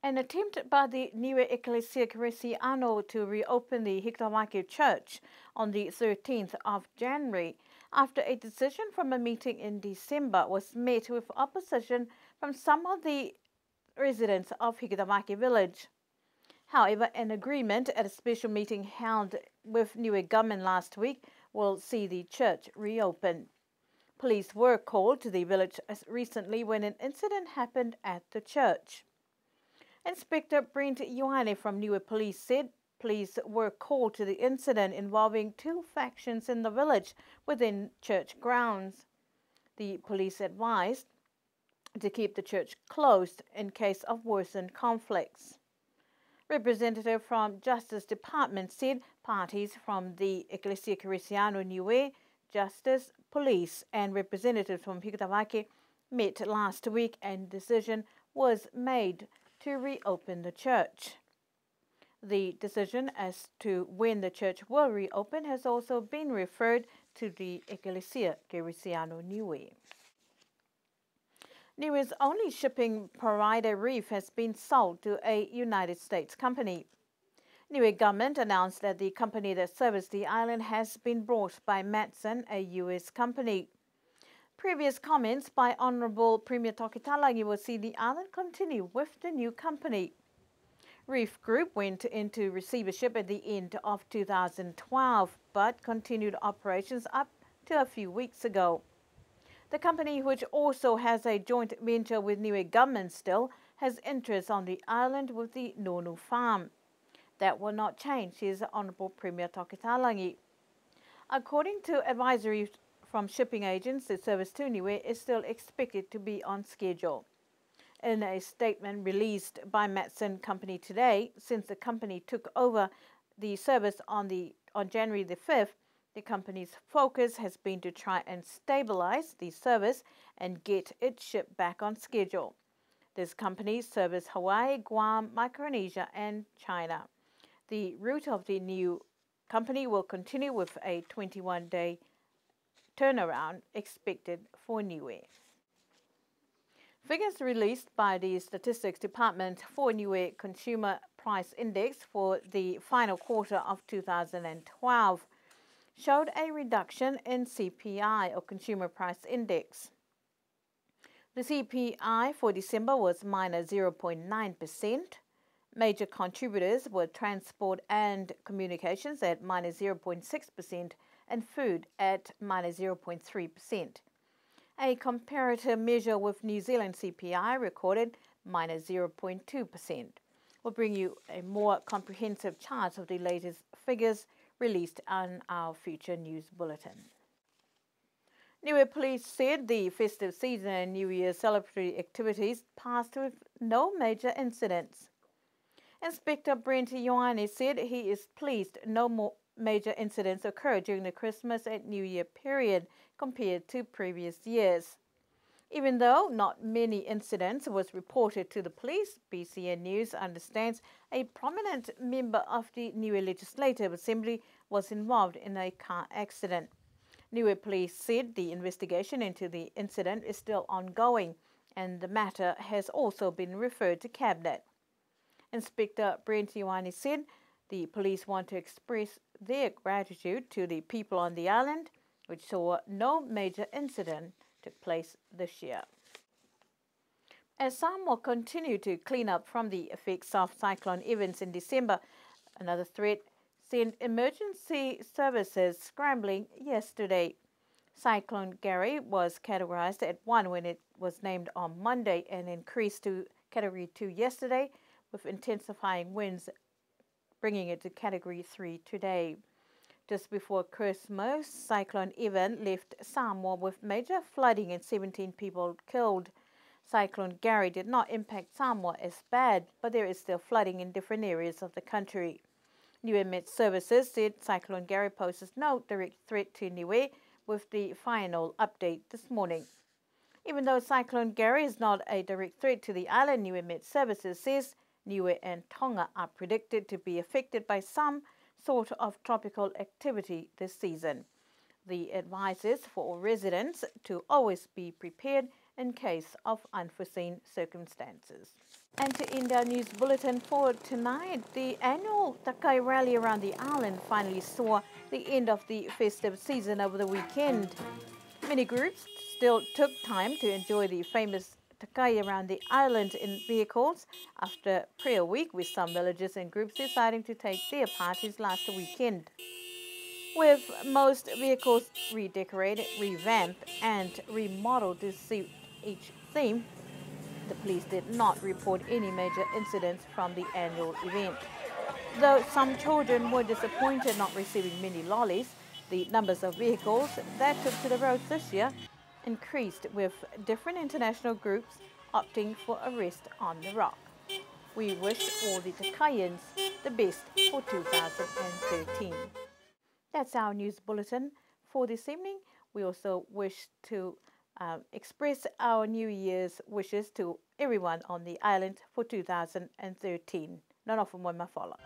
An attempt by the Niue Ecclesia Cristiano to reopen the Hikmah Church on the 13th of January after a decision from a meeting in December was met with opposition from some of the residents of Hikmah village. However, an agreement at a special meeting held with Niue government last week will see the church reopen. Police were called to the village recently when an incident happened at the church. Inspector Brent Ioane from Niue Police said police were called to the incident involving two factions in the village within church grounds. The police advised to keep the church closed in case of worsened conflicts. Representative from Justice Department said parties from the Ecclesia Cristiano Niue, Justice, Police and representatives from Hikmah met last week and decision was made to reopen the church. The decision as to when the church will reopen has also been referred to the Ecclesia Cristiano Niue. Niue's only shipping provider reef has been sold to a United States company. Niue government announced that the company that serviced the island has been bought by Matson, a U.S. company. Previous comments by Honourable Premier Tokitalangi will see the island continue with the new company. Reef Group went into receivership at the end of 2012 but continued operations up to a few weeks ago. The company, which also has a joint venture with Niue government still, has interest on the island with the Nonu farm. That will not change, says Honourable Premier Tokitalangi. According to advisory from shipping agents, the service to Niue is still expected to be on schedule. In a statement released by Matson Company today, since the company took over the service on January the 5th, the company's focus has been to try and stabilize the service and get its ship back on schedule. This company serves Hawaii, Guam, Micronesia, and China. The route of the new company will continue with a 21-day turnaround expected for Niue. Figures released by the Statistics Department for Niue Consumer Price Index for the final quarter of 2012 showed a reduction in CPI, or Consumer Price Index. The CPI for December was minus 0.9%. Major contributors were transport and communications at minus 0.6% and food at minus 0.3%. A comparative measure with New Zealand CPI recorded minus 0.2%. We'll bring you a more comprehensive chart of the latest figures released on our future news bulletin. Niue Police said the festive season and New Year celebratory activities passed with no major incidents. Inspector Brent Ioane said he is pleased no more major incidents occurred during the Christmas and New Year period compared to previous years. Even though not many incidents was reported to the police, BCN News understands a prominent member of the Niue Legislative Assembly was involved in a car accident. Niue Police said the investigation into the incident is still ongoing and the matter has also been referred to Cabinet. Inspector Brent Ioane said the police want to express their gratitude to the people on the island, which saw no major incident took place this year. As Samoa continued to clean up from the effects of Cyclone Evans in December, another threat sent emergency services scrambling yesterday. Cyclone Gary was categorized at 1 when it was named on Monday and increased to Category 2 yesterday, with intensifying winds bringing it to Category 3 today. Just before Christmas, Cyclone Evan left Samoa with major flooding and 17 people killed. Cyclone Gary did not impact Samoa as bad, but there is still flooding in different areas of the country. Niue Met Services said Cyclone Gary poses no direct threat to Niue with the final update this morning. Even though Cyclone Gary is not a direct threat to the island, Niue Met Services says Niue and Tonga are predicted to be affected by some sort of tropical activity this season. The advice is for all residents to always be prepared in case of unforeseen circumstances. And to end our news bulletin for tonight, the annual Takai rally around the island finally saw the end of the festive season over the weekend. Many groups still took time to enjoy the famous Takai around the island in vehicles after prayer week, with some villages and groups deciding to take their parties last weekend. With most vehicles redecorated, revamped, and remodeled to suit each theme, the police did not report any major incidents from the annual event. Though some children were disappointed not receiving mini lollies, the numbers of vehicles that took to the roads this year increased, with different international groups opting for a rest on the rock. We wish all the Takayans the best for 2013. That's our news bulletin for this evening. We also wish to express our New Year's wishes to everyone on the island for 2013. None of them were my follow.